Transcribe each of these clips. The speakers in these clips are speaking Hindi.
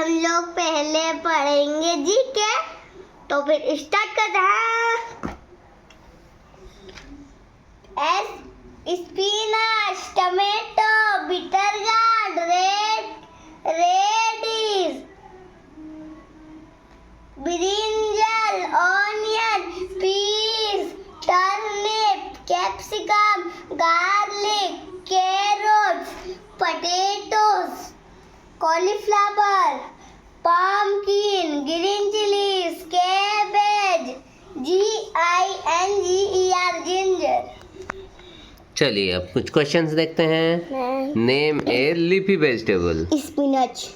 हम लोग पहले पढ़ेंगे जी के, तो फिर स्टार्ट करते हैं। Spinach, tomato, bitter gourd, radish, brinjal, onion, peas, turnip, capsicum, garlic, carrots, potatoes, cauliflower, pumpkin, green chilies, cabbage, ginger, ginger। चलिए अब कुछ क्वेश्चंस देखते हैं। Name A leafy vegetable. Spinach.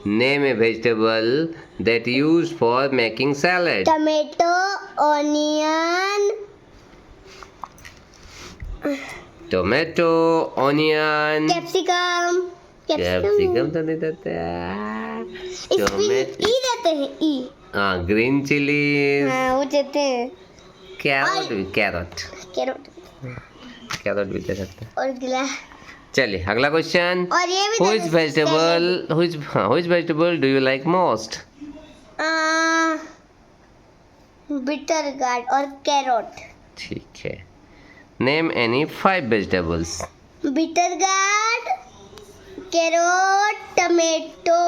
Name A vegetable that use for making salad. Tomato, onion, tomato, onion, capsicum. Capsicum तो नहीं देते ई देते हैं, ई। हाँ, ग्रीन चिलीज। हाँ, वो देते हैं। कैरोट भी दे सकते हैं। और गिला। चलिए अगला क्वेश्चन। और ये भी Which vegetable do you like most? Bitter gourd और कैरोट। ठीक है। Name any 5 vegetables. Bitter gourd, carrot, tomato,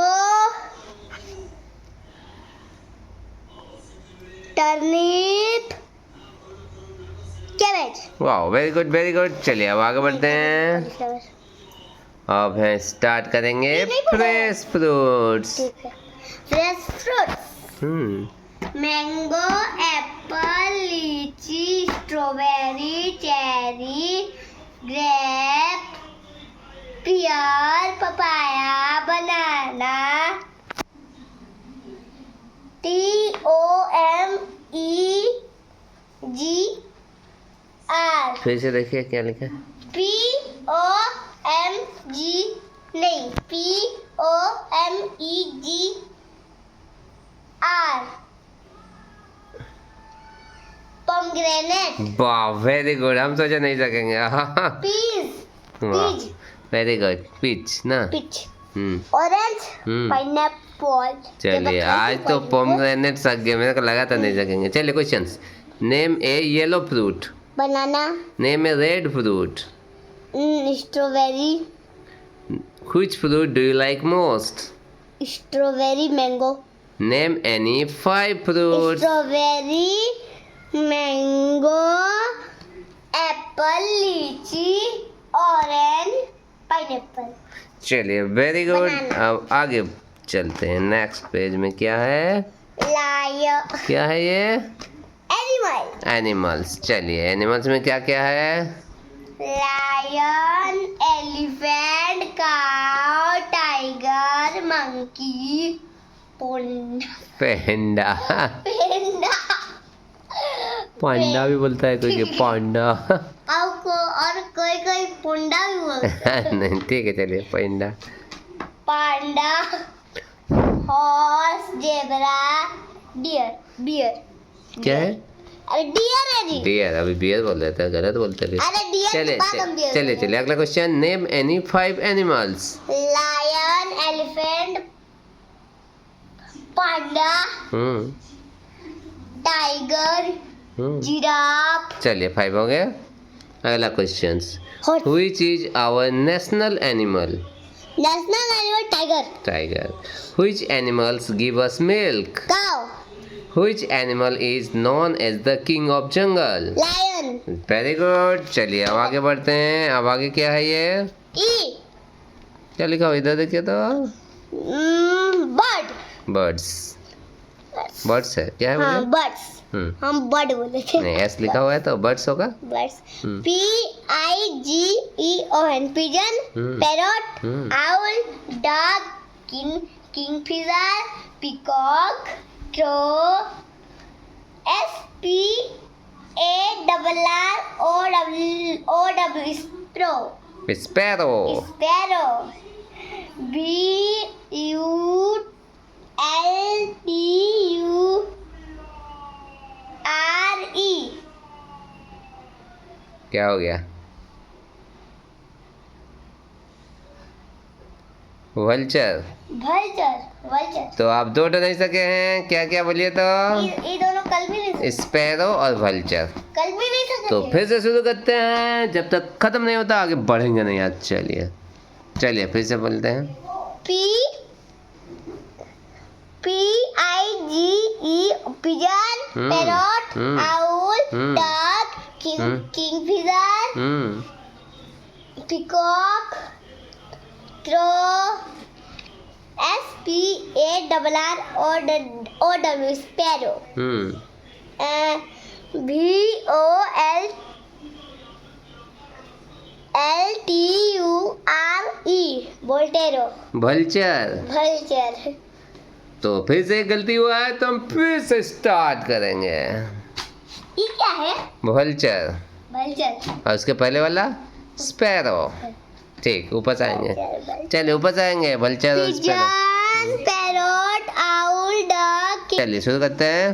turnip, cabbage. वाह, वेरी गुड। चलिए अब आगे बढ़ते हैं। अब है स्टार्ट करेंगे fresh fruits. Fresh fruits. Mango, Apple, लीची, स्ट्रॉबेरी, चेरी, ग्रेप, पियर, पपाया, बनाना, TOMEGR। फिर से देखिए क्या लिखा है। POMG नहीं, POMEGR। पोमग्रेनेट। वाह, वेरी गुड। हम सोचा नहीं सकेंगे। पीच। Very good. पीच ना। पीच। Orange, pineapple. चलिए आज तो पोमग्रेनेट सक गए, मेरे को लगा था नहीं सकेंगे। चलिए questions. Name A yellow fruit. Banana. Name A red fruit. Strawberry. Which fruit do you like most? Strawberry, mango. Name any 5 fruits. Strawberry, mango, Apple, लीची, ऑरेंज, पाइनएप्पल। चलिए वेरी गुड। अब आगे चलते हैं। नेक्स्ट पेज में क्या है? लायन। क्या है ये? एनिमल। एनिमल्स। चलिए एनिमल्स में क्या क्या है? लायन, एलिफेंट, काऊ, टाइगर, मंकी, पेंडा। पेंडा। पांडा भी बोलता है कोई, पांडा। और कोई पुंडा भी बोलता है। नहीं, ठीक है चलिए पेंडा। पांडा, हॉर्स, जेब्रा, बियर। क्या है? अरे डियर है जी। डियर, अभी बियर बोल रहे थे, गलत बोलते थे। अरे डियर के बाद हम डियर। चलिए अगला question. Name any 5 animals. Lion, elephant, panda, tiger, giraffe. चलिए 5 हो गए। अगला question. Which is our national animal? National animal Tiger. Which animals give us milk? Cow. Which animal is known as the king of jungle? Lion. Very good. चलिए अब आगे बढ़ते हैं। अब आगे क्या है ये? ई। क्या लिखा हुआ इधर देखिए तो? बर्ड। बर्ड्स है क्या है? हाँ, बर्ड्स। हम बर्ड बोले थे। नहीं, एस लिखा हुआ है तो बर्ड्स होगा। Birds. PIGEON। Pigeon, parrot, owl, duck, kingfisher, peacock, crow, SPARROW, Sparrow. BULTURE। क्या हो गया? वल्चर। Vulture vulture. तो आप दो तो नहीं सके हैं, क्या क्या बोलिए तो? ये दोनों कल भी नहीं सके। स्पैरो और वल्चर। कल भी नहीं सके। तो फिर से शुरू करते हैं, जब तक खत्म नहीं होता आगे बढ़ेंगे नहीं आज। चलिए चलिए फिर से बोलते हैं। PIGE pigeon, parrot, owl, duck, kingfisher, peacock, crow, SPARROW sparrow, VOLTURE vulture. Vulture. Vulture. तो फिर से एक गलती हुआ है तो हम फिर से स्टार्ट करेंगे। ये क्या है? वल्चर। वल्चर। और उसके पहले वाला स्पैरो। ठीक, ऊपर से आएंगे। चलिए ऊपर से आएंगे। वल्चर और sparrow. Pigeon, parrot, owl, duck. चलिए शुरू करते हैं।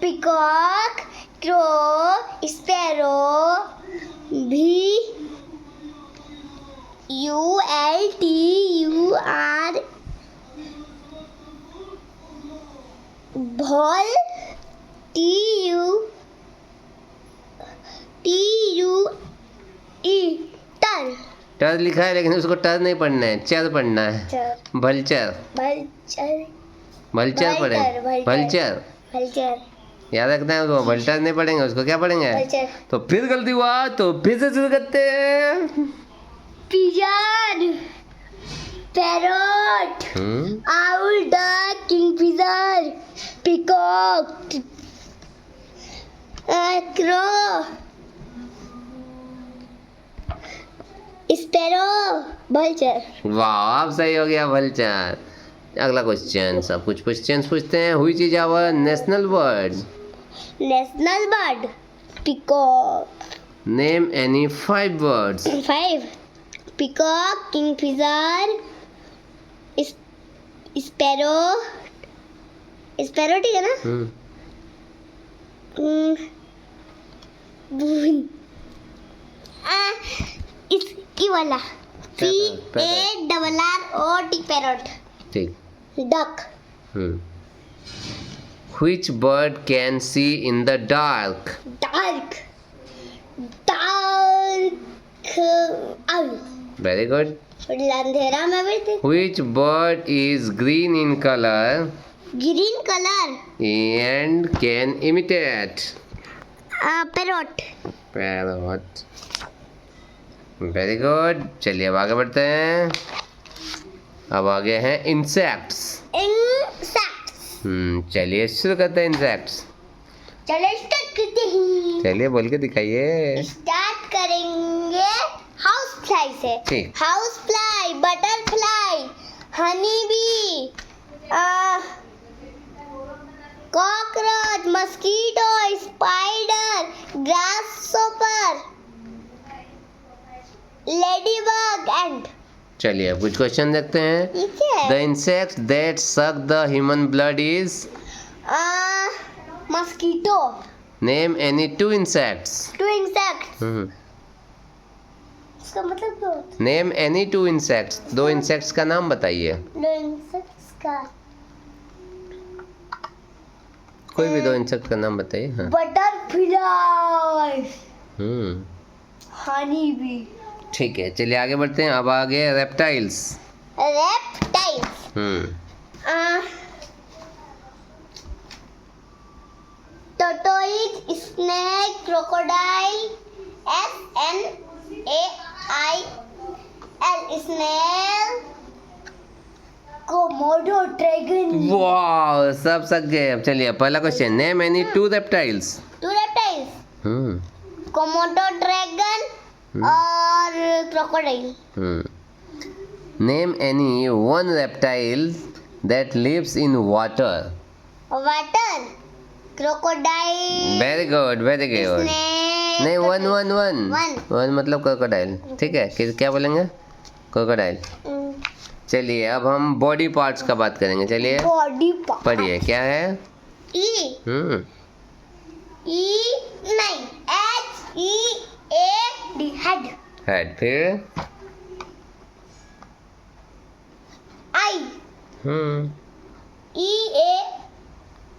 Peacock, crow, sparrow, VULTUR Baul, TUE टर। टर लिखा है लेकिन उसको टर नहीं पढ़ना है, चर पढ़ना है। वल्चर। वल्चर। वल्चर पढ़े। Vulture vulture. याद रखना है उसको। वल्चर नहीं पढ़ेंगे, उसको क्या पढ़ेंगे? वल्चर। तो फिर गलती हुआ तो फिर से शुरू करते हैं। Pigeon, parrot, owl, duck, kingfisher, peacock, crow, sparrow, vulture. वाह, अब सही हो गया वल्चर। अगला क्वेश्चन, सब कुछ क्वेश्चन पूछते हैं। Which is our national bird? National bird peacock. Name any 5 birds. 5 peacock, kingfisher, sparrow. Sparrow ठीक है ना? इसकी वाला PARROT पैरट। ठीक। Duck. Which bird can see in the dark? Dark Very good. अंधेरा में बैठे। Which bird is green in color green colour and can imitate? Parrot. Parrot. Very good. चलिए अब आगे बढ़ते हैं। अब आगे हैं इंसेक्ट्स। इंसेक्ट्स। चलिए शुरू करते हैं इंसेक्ट्स। चलो स्टार्ट करते हैं। चलिए बोल के दिखाइए। स्टार्ट करेंगे हाउस फ्लाई से। ठीक। House fly, butterfly, honey B, cockroach, mosquito, spider, grasshopper, ladybug and. चलिए अब कुछ क्वेश्चन देखते हैं। The insect that suck the human blood is? Mosquito. Name any 2 insects. 2 insects. इसका मतलब क्या होता है? Name any 2 insects. 2 इंसेक्ट्स का नाम बताइए। 2 इंसेक्ट्स का कोई भी 2 इंसेक्ट का नाम बताइए। हाँ। Butterfly, honey bee. ठीक है, चलिए आगे बढ़ते हैं। अब आगे reptiles. Reptiles. Tortoise, snake, crocodile, SNAIL, snail, Komodo dragon. वाह, सब सक गए। अब चलिए पहला question. Name any 2 reptiles. 2 reptiles. Komodo dragon और crocodile. Name any 1 reptile that lives in water. Water, crocodile. Very good, very good. नहीं, 1 मतलब क्रोकोडाइल। ठीक है, क्या बोलेंगे? क्रोकोडाइल। चलिए अब हम बॉडी पार्ट्स का बात करेंगे। चलिए बॉडी पार्ट पढ़िए, क्या है? ई नहीं, HEAD। हेड। फिर E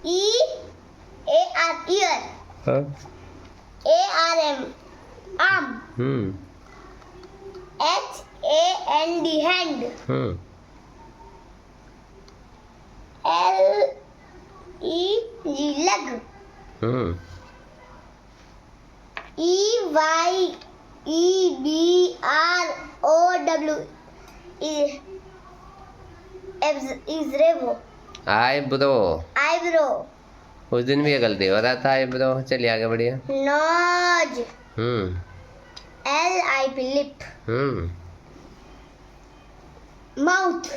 A R ear. हाँ. A R M arm. H A N D hand. L E G leg. E Y E B R O W is revo. Eyebrow. Eyebrow. उस दिन भी ये गलती हो रहा था आईब्रो. चलिए आगे बढ़िए. Nose. L I P lip. Mouth.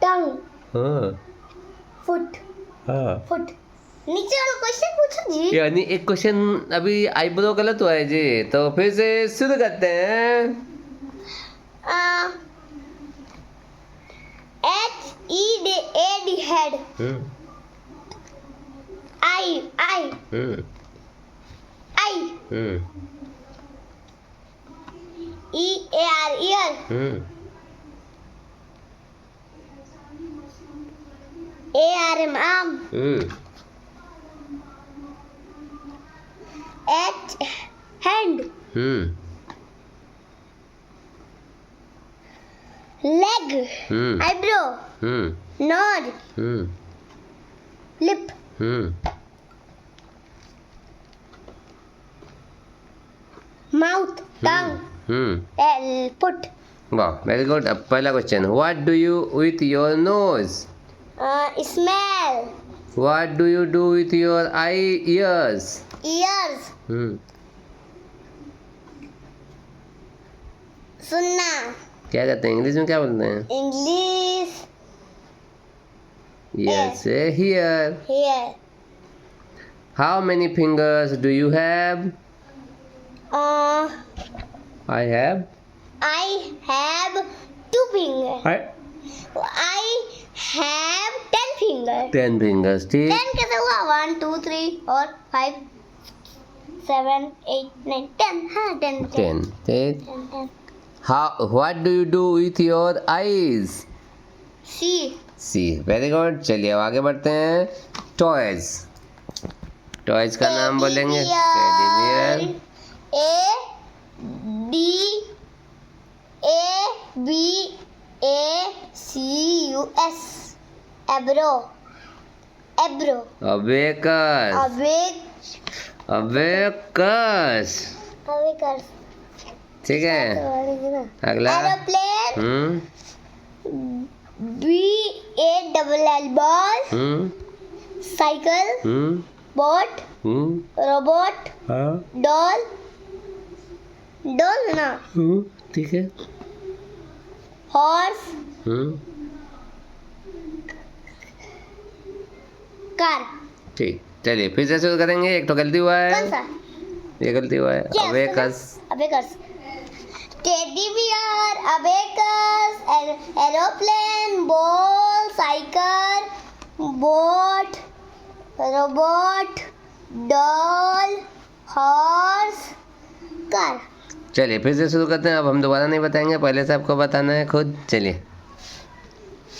Tongue. Foot. Foot. नीचे वाला क्वेश्चन पूछो जी. यानी एक क्वेश्चन अभी आईब्रो गलत हुआ है जी, तो फिर से शुरू करते हैं. H E D A D head. I E A R ear. A R M arm. H hand. Leg. Eyebrow. Nose. Lip. Mouth. Tongue. Foot. वाह, वेरी गुड. अब पहला question. What do you with your nose? Smell. What do you do with your ears? Ears. सुनना. क्या कहते हैं इंग्लिश में, क्या बोलते हैं? English. Yes, here. Here. How many fingers do you have? I have. I have 2 fingers. I have 10 fingers. 10 fingers. ठीक. 10 कैसे हुआ? 1 2 3 4 5 7 8 9 10. हाँ 10. 10. ठीक. 10. How? What do you do with your eyes? See. Very good. चलिए अब आगे बढ़ते हैं. टॉयज. टॉयज का नाम बोलेंगे. Teddy bear. A B A C U S. Abro. Abacus. Abacus. ठीक है. अगला. Aeroplane. B A L L ball. Cycle. Boat. Robot. Doll. Doll ना. ठीक है. हॉर्स. कार. ठीक. चलिए फिर से शुरू करेंगे. एक तो गलती हुआ है. कौन सा? ये गलती हुआ है. Abacus. Teddy bear. Abacus. Aeroplane. Ball. Cycle. Boat. Robot. Doll. Horse. Car. चलिए फिर से शुरू करते हैं. अब हम दोबारा नहीं बताएंगे, पहले से आपको बताना है खुद. चलिए.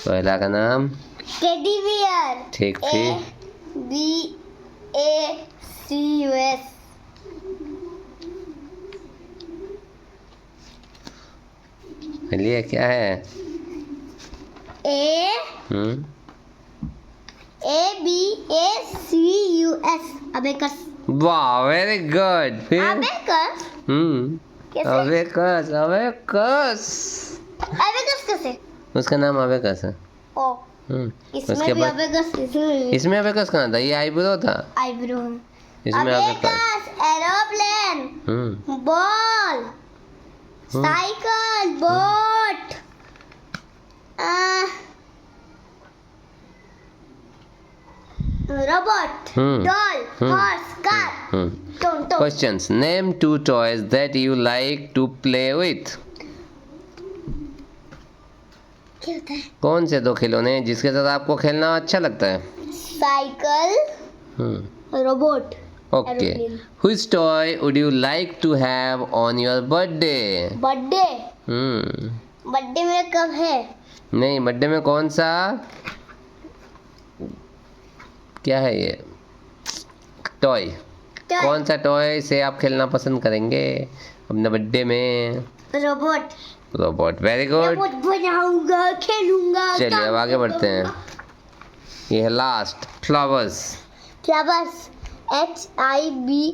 पहला का नाम टेडी बियर. ठीक. फिर B A C U S. चलिए क्या है? A B A C U S. Abacus. वाह, वेरी गुड. फिर अबेकस. कैसे? अबेकस. अबेकस कैसे? उसका नाम अबेकस है. ओ. इसमें उसके भी बाद अबेकस. इसमें अबेकस कहाँ था? ये आईब्रो था. आईब्रो. इसमें abacus. Aeroplane. Ball. Cycle. Boat. Robot. Doll. Horse. Car. Tone. Questions. Name 2 toys that you like to play with. क्या होता है? कौन से 2 खिलौने हैं जिसके साथ आपको खेलना अच्छा लगता है? Cycle. Robot. Okay. Which toy would you like to have on your birthday? Birthday. Birthday में कब है? नहीं, बर्थडे में कौन सा, क्या है ये, टॉय, कौन सा टॉय से आप खेलना पसंद करेंगे अपने बर्थडे में? Robot. Robot, very good. Robot बनाऊंगा, खेलूंगा। चलिए अब आगे बढ़ते हैं। ये है लास्ट, फ्लावर्स। फ्लावर्स, HIBISCUS,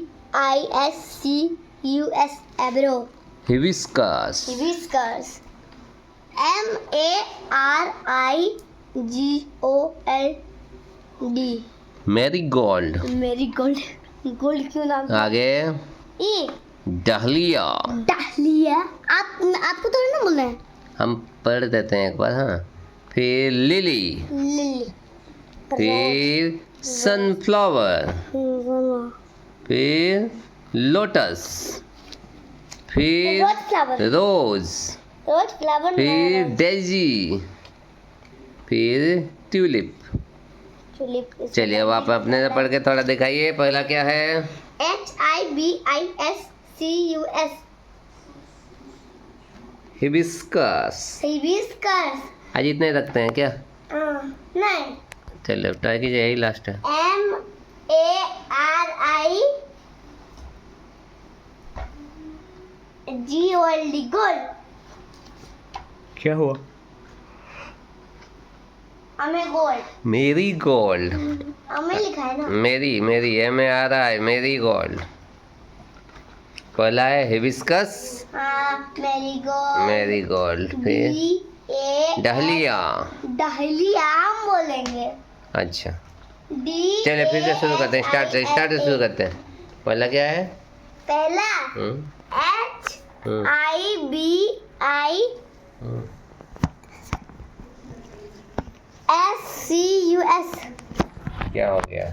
एब्रो। Hibiscus. Hibiscus, MARIGOLD। Marigold. Marigold, gold क्यों नाम? आगे ई, डहलिया। डालिया। आपको थोड़ी ना बोलना है। हम पढ़ देते हैं एक बार, हाँ। फिर लिली, लिली, फिर सनफ्लावर, फिर लोटस, फिर रोज फ्लावर, रोज, रोज फ्लावर, फिर डेजी, फिर ट्यूलिप। ट्यूलिप। चलिए अब आप अपने से पढ़ के थोड़ा दिखाइए, पहला क्या है? HIBISCUS, hibiscus. हिबिस्कस। आज इतने रखते हैं क्या? नहीं, चलिए ट्राई कीजिए, यही लास्ट है। MARIGOLD, gold. क्या हुआ? हमें गोल्ड, मेरी गोल्ड। हमें लिखा है ना। मेरी MARI, मेरी गोल्ड। पहला है हिबिस्कस, हाँ, मैरीगोल्ड। मैरीगोल्ड, फिर डहलिया। डहलिया हम बोलेंगे। अच्छा, चलिए फिर से शुरू करते हैं, स्टार्ट से शुरू करते हैं। पहला क्या है? पहला हम्म, HIBISCUS, क्या हो गया?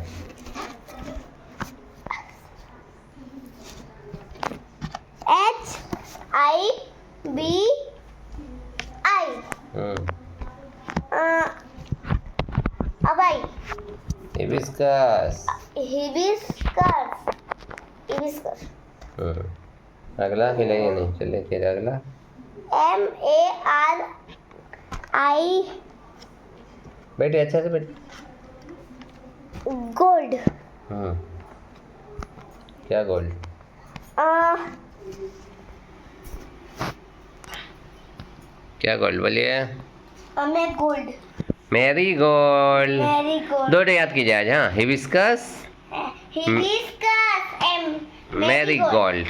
HIBI। अब आई हिबिस्कस। Hibiscus, hibiscus. अगला हिलाइए नहीं, चलिए फिर अगला। MARI, बैठे अच्छा से बैठे। गोल्ड। क्या गोल्ड? क्या गोल्ड बोलिए? हमें गोल्ड, मैरी गोल्ड। मैरीगोल्ड, दो याद कीजिए आज, हाँ। हिबिस्कस, हिबिस्कस, मैरी गोल्ड,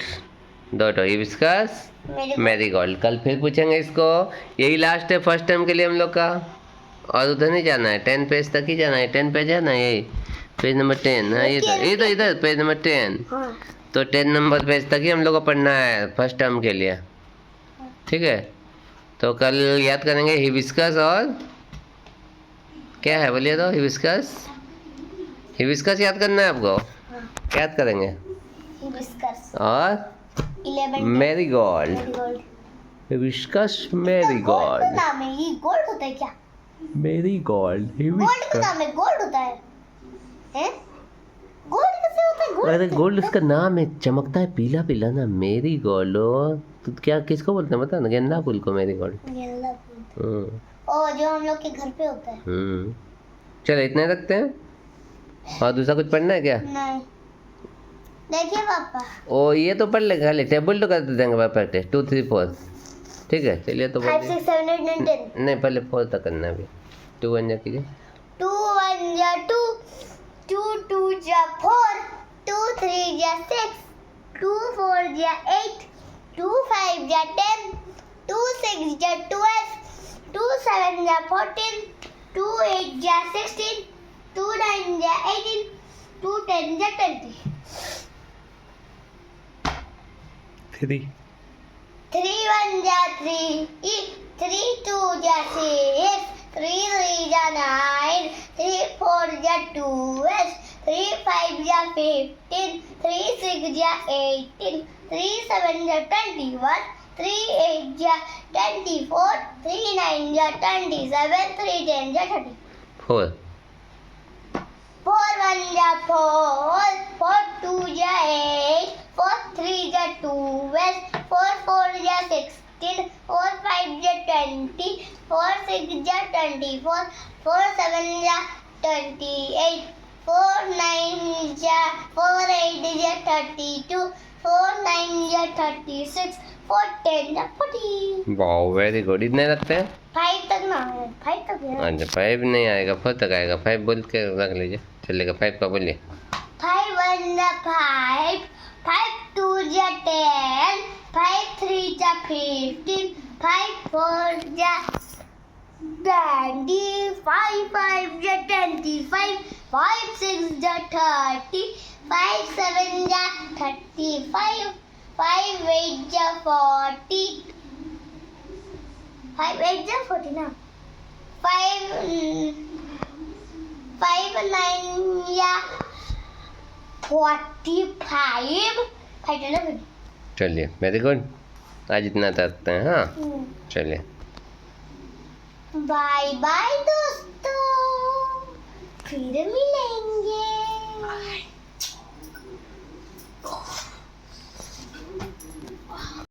दो हिबिस्कस, मैरी गोल्ड। कल फिर पूछेंगे इसको। यही लास्ट है फर्स्ट टाइम के लिए हम लोग का, और उधर नहीं जाना है, 10 पेज तक ही जाना है। 10 पेज है ना, यही पेज नंबर 10। हाँ, इधर पेज नंबर 10। तो 10 नंबर पेज तक ही हम लोग को पढ़ना है फर्स्ट टर्म के लिए, ठीक है। तो कल याद करेंगे हिबिस्कस, और क्या है बोलिए तो? हिबिस्कस याद करना है आपको। क्या याद करेंगे? हिबिस्कस और 11, marigold. Marigold. Hibiscus, gold marigold, का नाम है, ये गोल्ड होता है क्या? मैरीगोल्ड, गोल्ड का हिबिस्कस। नाम है, गोल्ड होता है? हैं? गोल्ड कैसे होता है? गोल्ड अरे गोल्ड उसका नाम है, चमकता है पीला पीला ना, मैरीगोल्ड। तो क्या किसको बोलते हैं बता ना? गेंदा फूल को मैरीगोल्ड। गेंदा फूल। ओ, जो हम लोग के घर पे होता है। चलो इतने रखते हैं, और दूसरा कुछ पढ़ना है क्या? नहीं, देखिए पापा। ओ ये तो पढ़ ले, खाली टेबल तो कर देंगे पापा प्रैक्टिस। 2 3 4, ठीक है। चलिए तो 5 6 7 8 9 10। नहीं, पहले 4 तक करना है अभी। 2 1 जा कीजिए। 2 1 जा 2, 2 2 जा 4, 2 3 जा 6, 2 4 जा 8, 2 5 जा 10, 2 6 जा 12, 2 7 जा 14, 2 8 जा 16, 2 9 जा 18, 2 10 जा 20। 3 3 1 जा 3, 3 2 जा 6, 3 3 जा 9, 3 4 जा 12, 3 5 जा 15, 3 6 जा 18, 3 7 जा 21, 3 8 जा 24, 3 9 जा 27, 3 10 जा 30। 4 4 1 जा 4, 4 2 जा 8, 4 3 जा 12, 4 4 जा 16, 15, 4 5 जा 20, 4 6 जा 24, 4 7 जा 28, 4 9 जा 4 8 जा 32, 4 9 जा 36, 4 10 जा 40. Wow very good. इतने रखते हैं. 5 तक ना है, 5 तक है. अच्छा 5 नहीं आएगा, 4 तक आएगा. 5 बोल के रख लीजिए. चलेगा. 5 का बोलिए. 5 1 जा 5, 5 2 जा 10, 5 3 जा 15, 5 4 जा 20, 5 5 जा 25, 5 6 जा 30, 5 7 जा 35, 5 8 जा 40, 5 8 जा 40 ना. 5 9 या 45. चलिए वेरी गुड. आज इतना रखते हैं. हाँ चलिए. बाय बाय दोस्तों, फिर मिलेंगे.